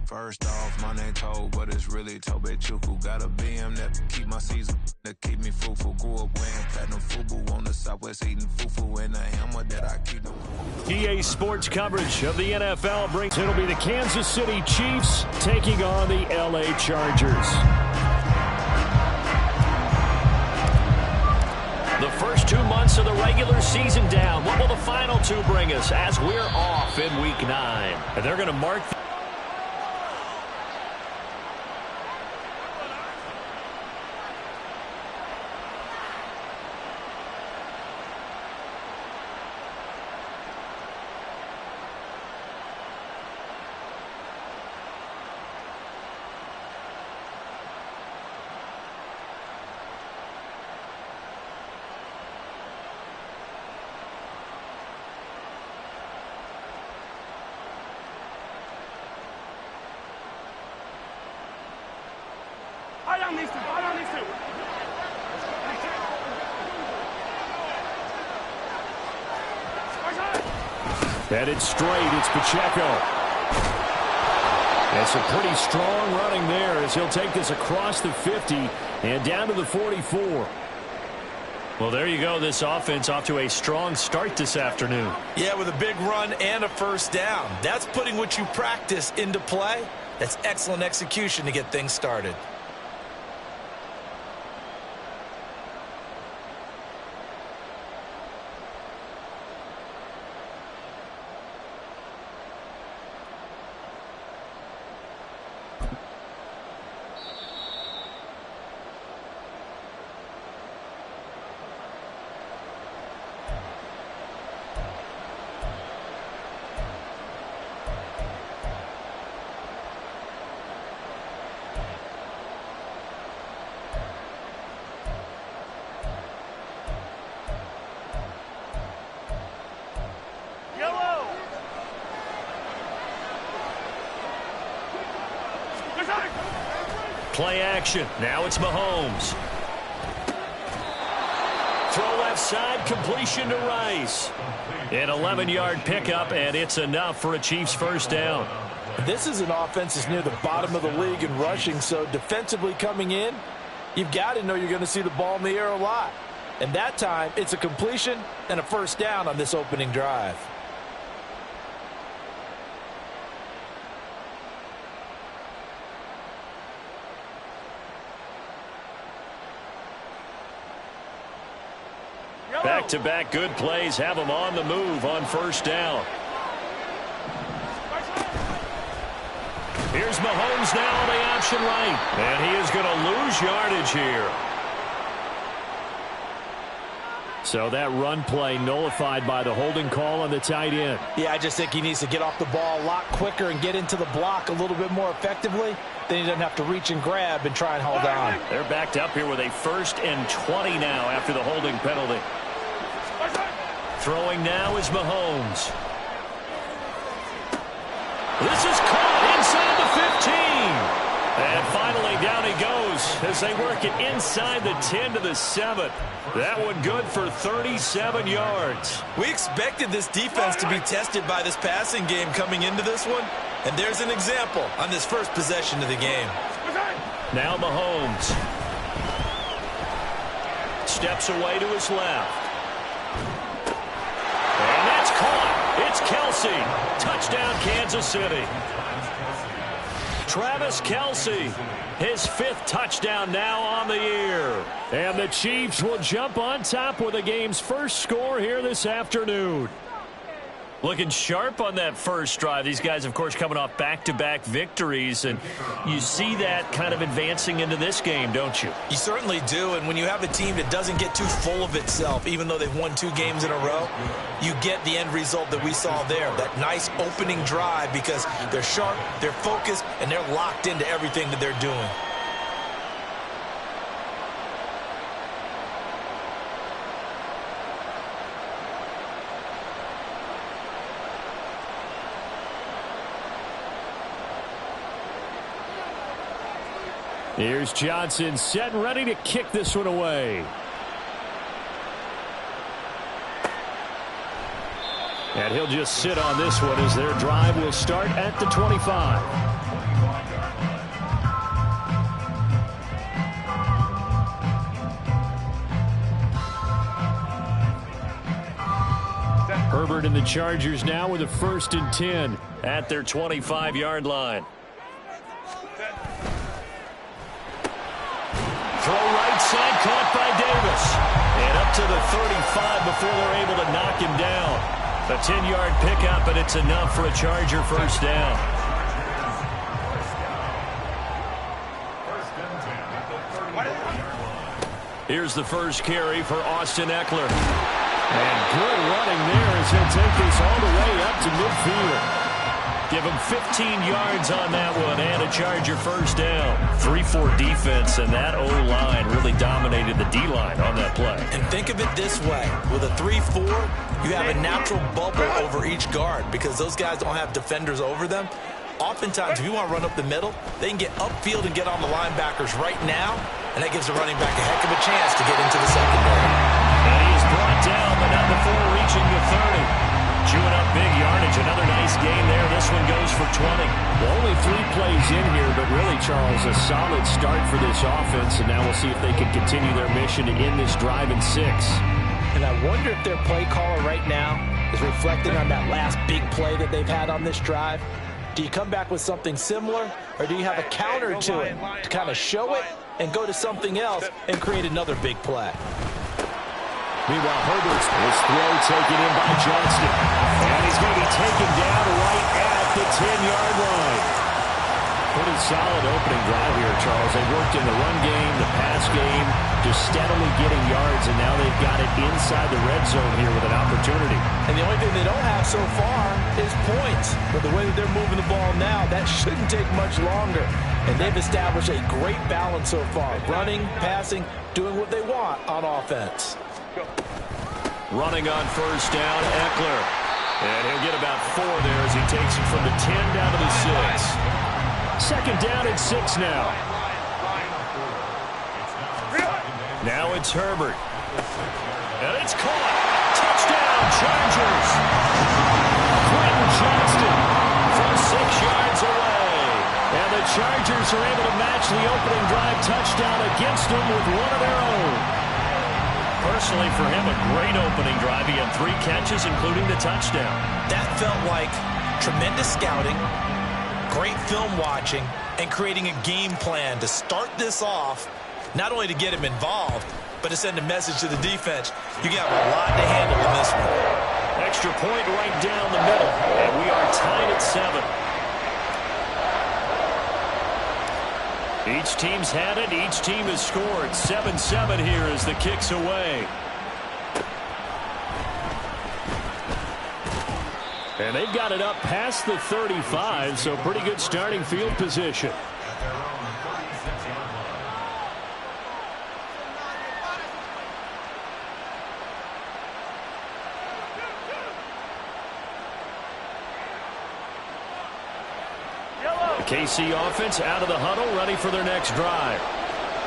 First off, my name Toe, but it's really Tobe Chuku. Got a BM that keep my season, that keep me fruitful. Grew up wearing platinum FUBU on the Southwest, eating fufu and a hammer that I keep them. EA Sports coverage of the NFL brings it'll be the Kansas City Chiefs taking on the LA Chargers. The first 2 months of the regular season down. What will the final 2 bring us as we're off in Week 9? And they're going to mark headed straight. It's Pacheco. That's a pretty strong running there as he'll take this across the 50 and down to the 44. Well, there you go. This offense off to a strong start this afternoon. Yeah, with a big run and a first down. That's putting what you practice into play. That's excellent execution to get things started. Play action. Now it's Mahomes. Throw left side, completion to Rice. An 11-yard pickup, and it's enough for a Chiefs first down. This is an offense that's near the bottom of the league in rushing, so defensively coming in, you've got to know you're going to see the ball in the air a lot. And that time, it's a completion and a first down on this opening drive. Back-to-back good plays have them on the move on first down. Here's Mahomes now on the option right. And he is going to lose yardage here. So that run play nullified by the holding call on the tight end. Yeah, I just think he needs to get off the ball a lot quicker and get into the block a little bit more effectively. Then he doesn't have to reach and grab and try and hold on. They're backed up here with a 1st and 20 now after the holding penalty. Throwing now is Mahomes. This is caught inside the 15. And finally down he goes as they work it inside the 10 to the 7. That one good for 37 yards. We expected this defense to be tested by this passing game coming into this one. And there's an example on this first possession of the game. Now Mahomes. Steps away to his left. And that's caught. It's Kelsey. Touchdown, Kansas City. Travis Kelsey, his 5th touchdown now on the year. And the Chiefs will jump on top with the game's first score here this afternoon. Looking sharp on that first drive. These guys, of course, coming off back-to-back victories, and you see that kind of advancing into this game, don't you? You certainly do, and when you have a team that doesn't get too full of itself, even though they've won 2 games in a row, you get the end result that we saw there, that nice opening drive, because they're sharp, they're focused, and they're locked into everything that they're doing. Here's Johnson set and ready to kick this one away. And he'll just sit on this one as their drive will start at the 25. Herbert and the Chargers now with a 1st and 10 at their 25-yard line. Throw right side, caught by Davis. And up to the 35 before they're able to knock him down. A 10-yard pickup, but it's enough for a Charger 1st down. Here's the first carry for Austin Eckler. And good running there as he'll take this all the way up to midfield. Give him 15 yards on that one and a Charger 1st down. 3-4 defense, and that O-line really dominated the D-line on that play. And think of it this way. With a 3-4, you have a natural bubble over each guard because those guys don't have defenders over them. Oftentimes, if you want to run up the middle, they can get upfield and get on the linebackers right now, and that gives the running back a heck of a chance to get into the secondary. And he is brought down, but not before reaching the 30. Chewing up big yardage. Another nice gain there. This one goes for 20. Well, only 3 plays in here, but really, Charles, a solid start for this offense, and now we'll see if they can continue their mission to end this drive in 6. And I wonder if their play caller right now is reflecting on that last big play that they've had on this drive. Do you come back with something similar, or do you have a counter to it to kind of show it and go to something else and create another big play? Meanwhile, Herbert's his throw taken in by Johnston. And he's going to be taken down right at the 10-yard line. Pretty solid opening drive here, Charles. They worked in the run game, the pass game, just steadily getting yards, and now they've got it inside the red zone here with an opportunity. And the only thing they don't have so far is points. But the way that they're moving the ball now, that shouldn't take much longer. And they've established a great balance so far. Running, passing, doing what they want on offense. Running on 1st down, Eckler. And he'll get about 4 there as he takes it from the 10 down to the 6. 2nd down and 6 now. Now it's Herbert. And it's caught. Touchdown, Chargers. Quentin Johnston from 6 yards away. And the Chargers are able to match the opening drive touchdown against them with one of their own. Personally, for him, a great opening drive. He had 3 catches, including the touchdown. That felt like tremendous scouting, great film watching, and creating a game plan to start this off, not only to get him involved, but to send a message to the defense. You got a lot to handle in this one. Extra point right down the middle, and we are tied at 7. Each team's had it. Each team has scored. 7-7 here as the kick's away. And they've got it up past the 35, so pretty good starting field position. KC offense out of the huddle, ready for their next drive.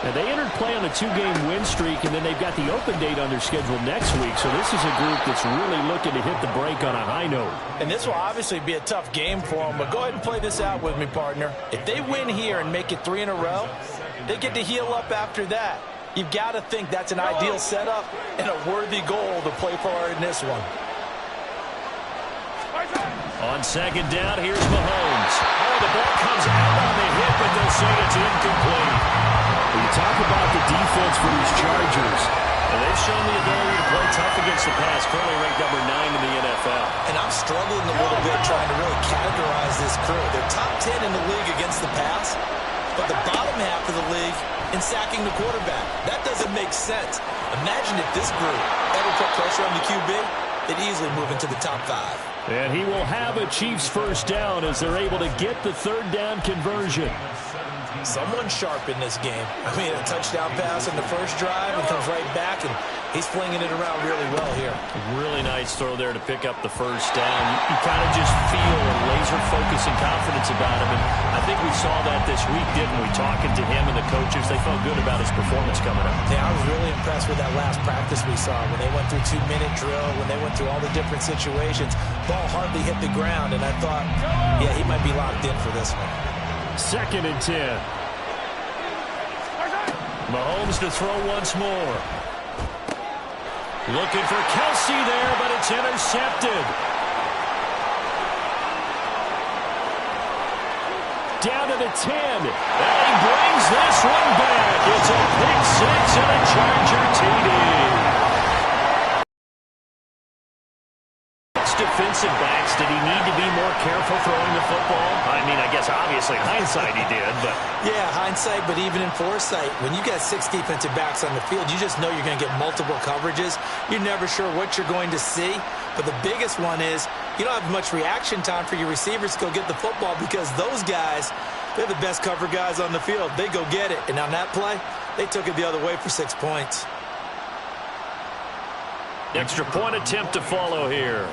And they entered play on a 2-game win streak, and then they've got the open date on their schedule next week. So this is a group that's really looking to hit the break on a high note. And this will obviously be a tough game for them, but go ahead and play this out with me, partner. If they win here and make it 3 in a row, they get to heal up after that. You've got to think that's an ideal setup and a worthy goal to play for in this one. On 2nd down, here's Mahomes. Oh, the ball comes out on the hip, but they'll say it's incomplete. When you talk about the defense for these Chargers, and they've shown the ability to play tough against the pass, currently ranked number 9 in the NFL. And I'm struggling a little bit trying to really categorize this crew. They're top 10 in the league against the pass, but the bottom half of the league in sacking the quarterback. That doesn't make sense. Imagine if this group ever put pressure on the QB, they'd easily move into the top 5. And he will have a Chiefs 1st down as they're able to get the 3rd down conversion. Someone sharp in this game. I mean, a touchdown pass in the first drive and comes right back, and he's flinging it around really well here. Really nice throw there to pick up the 1st down. You kind of just feel a laser focus and confidence about him, and I think we saw that this week, didn't we? Talking to him and the coaches, they felt good about his performance coming up. Yeah, I was really impressed with that last practice we saw when they went through 2-minute drill, when they went through all the different situations. Ball hardly hit the ground, and I thought, yeah, he might be locked in for this one. 2nd and 10. Mahomes to throw once more. Looking for Kelsey there, but it's intercepted. Down to the 10. And he brings this one back. It's a pick six and a Charger TD. Defensive backs, did he need to be more careful throwing the football? I mean, I guess obviously hindsight he did, but... Yeah, hindsight, but even in foresight, when you got 6 defensive backs on the field, you just know you're going to get multiple coverages. You're never sure what you're going to see. But the biggest one is you don't have much reaction time for your receivers to go get the football because those guys, they're the best cover guys on the field. They go get it. And on that play, they took it the other way for 6 points. Extra point attempt to follow here.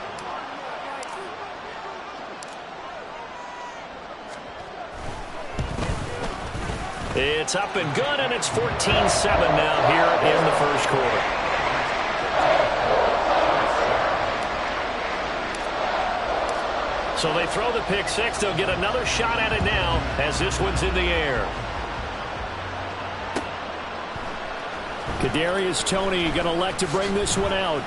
It's up and good, and it's 14-7 now here in the first quarter. So they throw the pick six. They'll get another shot at it now as this one's in the air. Kadarius Toney going to elect to bring this one out.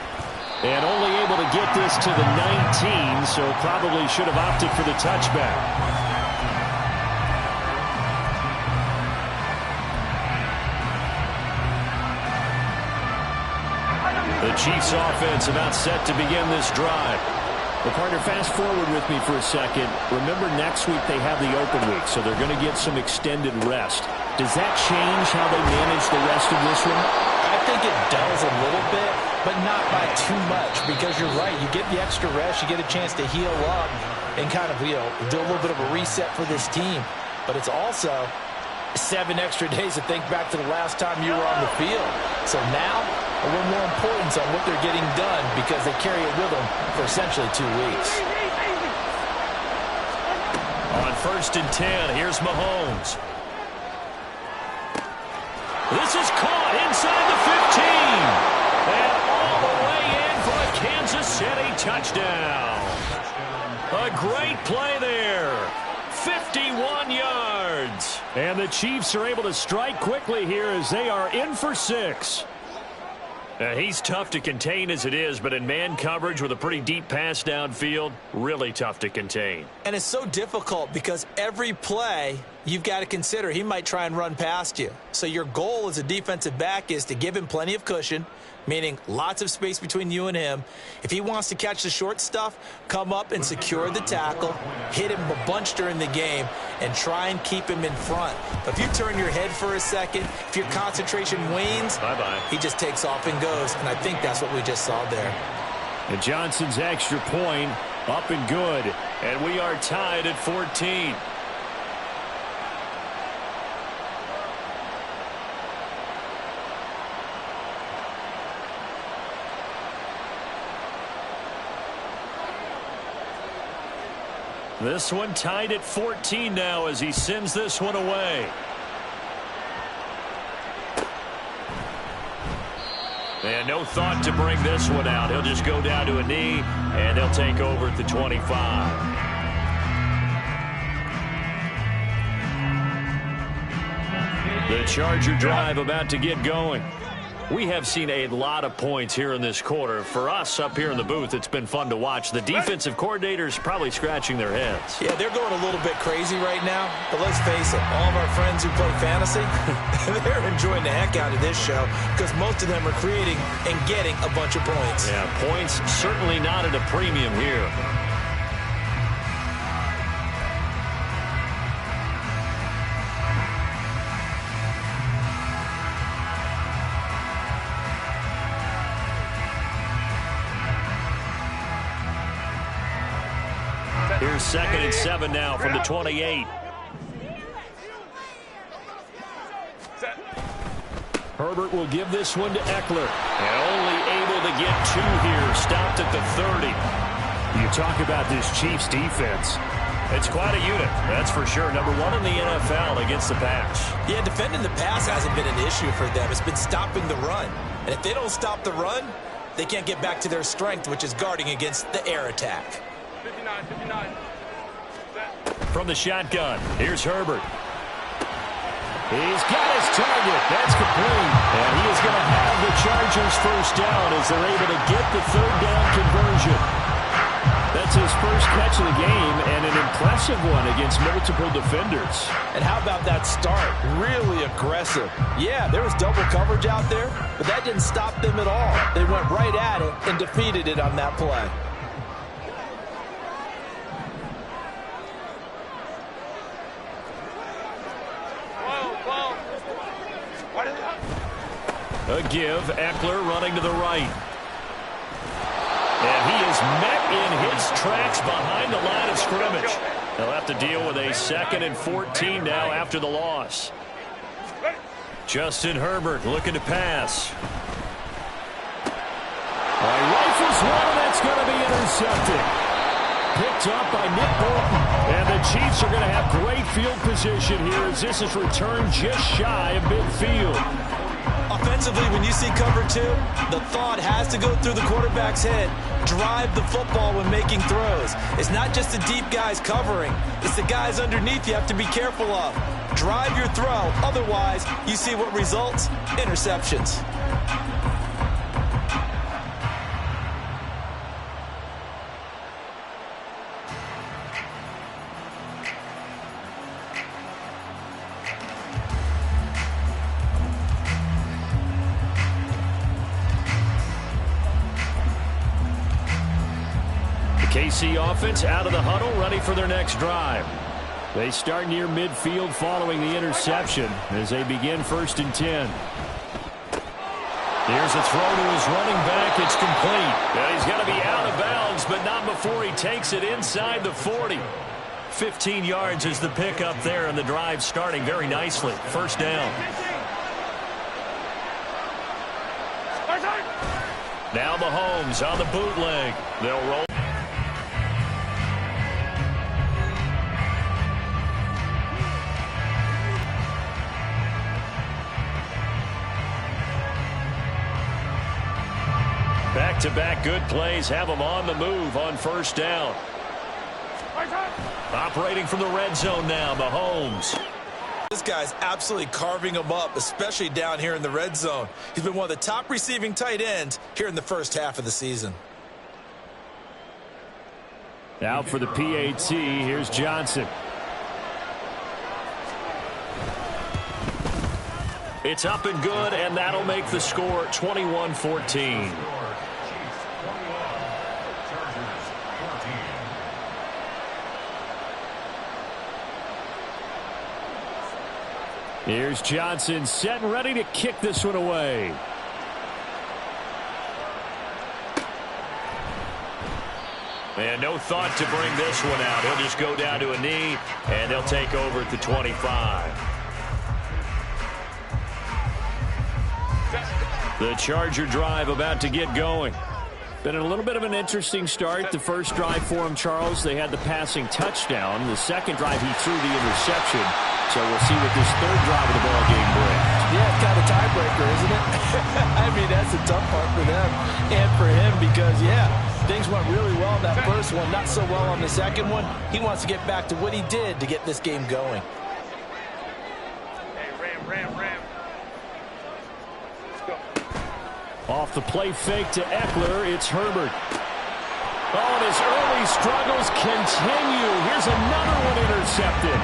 And only able to get this to the 19, so probably should have opted for the touchback. The Chiefs offense about set to begin this drive. Well, partner, fast forward with me for a second. Remember, next week they have the open week, so they're going to get some extended rest. Does that change how they manage the rest of this one? I think it does a little bit, but not by too much, because you're right. You get the extra rest, you get a chance to heal up and kind of, do a little bit of a reset for this team. But it's also 7 extra days to think back to the last time you were on the field. So now, a little more importance on what they're getting done because they carry it with them for essentially 2 weeks. On 1st and 10, here's Mahomes. This is caught inside the 15. And all the way in for a Kansas City touchdown. A great play there. 51 yards. And the Chiefs are able to strike quickly here as they are in for 6. He's tough to contain as it is, but in man coverage with a pretty deep pass downfield, really tough to contain. And it's so difficult because every play you've got to consider he might try and run past you. So your goal as a defensive back is to give him plenty of cushion, meaning lots of space between you and him. If he wants to catch the short stuff, come up and secure the tackle, hit him a bunch during the game, and try and keep him in front. But if you turn your head for a second, if your concentration wanes, bye-bye, he just takes off and goes. And I think that's what we just saw there. And Johnson's extra point up and good. And we are tied at 14. This one tied at 14 now as he sends this one away. And no thought to bring this one out. He'll just go down to a knee, and they'll take over at the 25. The Charger drive about to get going. We have seen a lot of points here in this quarter. For us up here in the booth, it's been fun to watch. The defensive coordinators probably scratching their heads. Yeah, they're going a little bit crazy right now. But let's face it, all of our friends who play fantasy, they're enjoying the heck out of this show because most of them are creating and getting a bunch of points. Yeah, points certainly not at a premium here. Here's 2nd and 7 now from the 28. Herbert will give this one to Eckler. And only able to get 2 here. Stopped at the 30. You talk about this Chiefs defense. It's quite a unit, that's for sure. Number 1 in the NFL against the pass. Yeah, defending the pass hasn't been an issue for them. It's been stopping the run. And if they don't stop the run, they can't get back to their strength, which is guarding against the air attack. 59. From the shotgun, here's Herbert. He's got his target. That's complete. And he is going to have the Chargers first down as they're able to get the third down conversion. That's his first catch of the game, and an impressive one against multiple defenders. And how about that start? Really aggressive. Yeah, there was double coverage out there, but that didn't stop them at all. They went right at it and defeated it on that play. A give, Eckler running to the right. And he is met in his tracks behind the line of scrimmage. They'll have to deal with a 2nd and 14 now after the loss. Justin Herbert looking to pass. Rifles one, and that's going to be intercepted. Picked up by Nick Bolton. And the Chiefs are going to have great field position here as this is returned just shy of midfield. Offensively, when you see cover 2, the thought has to go through the quarterback's head. Drive the football when making throws. It's not just the deep guys covering. It's the guys underneath you have to be careful of. Drive your throw. Otherwise, you see what results? Interceptions. KC offense out of the huddle, ready for their next drive. They start near midfield following the interception as they begin 1st and 10. Here's a throw to his running back. It's complete. And he's got to be out of bounds, but not before he takes it inside the 40. 15 yards is the pickup there, and the drive starting very nicely. First down. Now Mahomes on the bootleg. They'll roll. Back-to-back good plays have them on the move on first down. Operating from the red zone now, Mahomes. This guy's absolutely carving them up, especially down here in the red zone. He's been one of the top receiving tight ends here in the first half of the season. Now for the PAT, here's Johnson. It's up and good, and that'll make the score 21-14. Here's Johnson set and ready to kick this one away. And no thought to bring this one out. He'll just go down to a knee, and they'll take over at the 25. The Charger drive about to get going. Been a little bit of an interesting start. The first drive for him, Charles, they had the passing touchdown. The second drive, he threw the interception. So we'll see what this third drive of the ball game brings. Yeah, it's kind of a tiebreaker, isn't it? I mean, that's the tough part for them and for him because, yeah, things went really well in that first one, not so well on the second one. He wants to get back to what he did to get this game going. Hey, Ram. Let's go. Off the play fake to Eckler, it's Herbert. Oh, and his early struggles continue. Here's another one intercepted.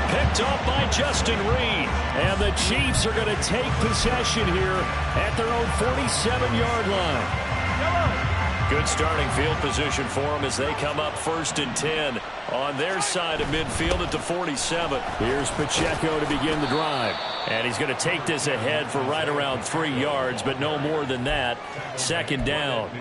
Picked up by Justin Reed. And the Chiefs are going to take possession here at their own 47-yard line. Good starting field position for them as they come up 1st and 10 on their side of midfield at the 47. Here's Pacheco to begin the drive. And he's going to take this ahead for right around 3 yards, but no more than that. 2nd down.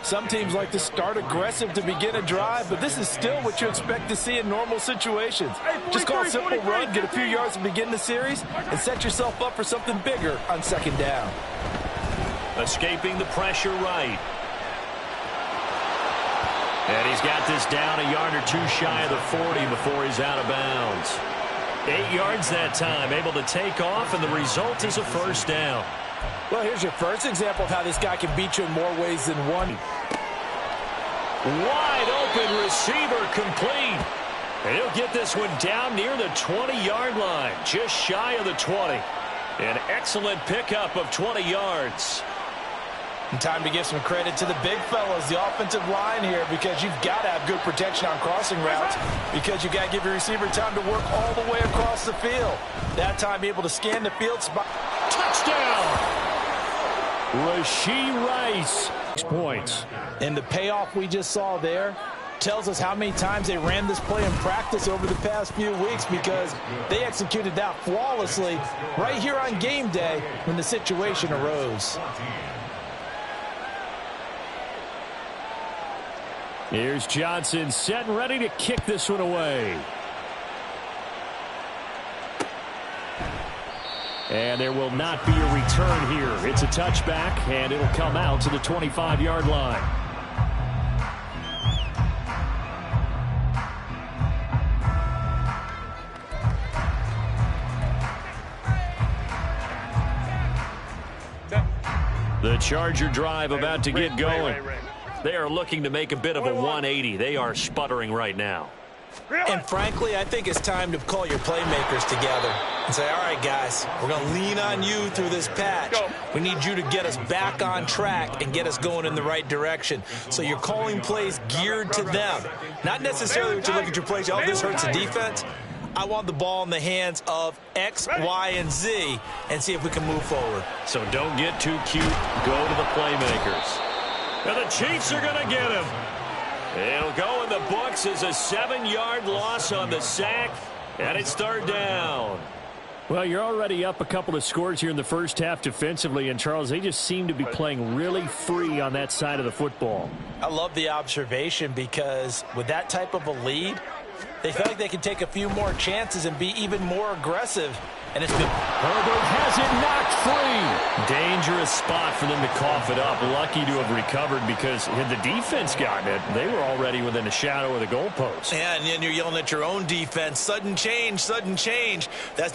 Some teams like to start aggressive to begin a drive, but this is still what you expect to see in normal situations. Just call a simple run, get a few yards to begin the series, and set yourself up for something bigger on 2nd down. Escaping the pressure right. And he's got this down a yard or two shy of the 40 before he's out of bounds. 8 yards that time, able to take off, and the result is a first down. Well, here's your first example of how this guy can beat you in more ways than one. Wide open receiver complete. And he'll get this one down near the 20-yard line, just shy of the 20. An excellent pickup of 20 yards. And time to give some credit to the big fellas, the offensive line here, because you've got to have good protection on crossing routes, because you've got to give your receiver time to work all the way across the field. That time able to scan the field spot. Touchdown! Rashee Rice. 6 points. And the payoff we just saw there tells us how many times they ran this play in practice over the past few weeks, because they executed that flawlessly right here on game day when the situation arose. Here's Johnson set and ready to kick this one away. And there will not be a return here. It's a touchback, and it'll come out to the 25-yard line. The Charger drive about to get going. They are looking to make a bit of a 180. They are sputtering right now. And frankly, I think it's time to call your playmakers together and say, all right, guys, we're going to lean on you through this patch. We need you to get us back on track and get us going in the right direction. So you're calling plays geared to them. Not necessarily what you look at your plays, oh, this hurts the defense. I want the ball in the hands of X, Y, and Z and see if we can move forward. So don't get too cute. Go to the playmakers. And the Chiefs are going to get him. It'll go in the books as a 7-yard loss on the sack, and it's 3rd down. Well, you're already up a couple of scores here in the first half defensively, and Charles, they just seem to be playing really free on that side of the football. I love the observation, because with that type of a lead, they feel like they can take a few more chances and be even more aggressive. And it's been... Herbert has it knocked free. Dangerous spot for them to cough it up. Lucky to have recovered, because had the defense gotten it, they were already within a shadow of the goalpost. Yeah, and then you're yelling at your own defense. Sudden change, sudden change. That's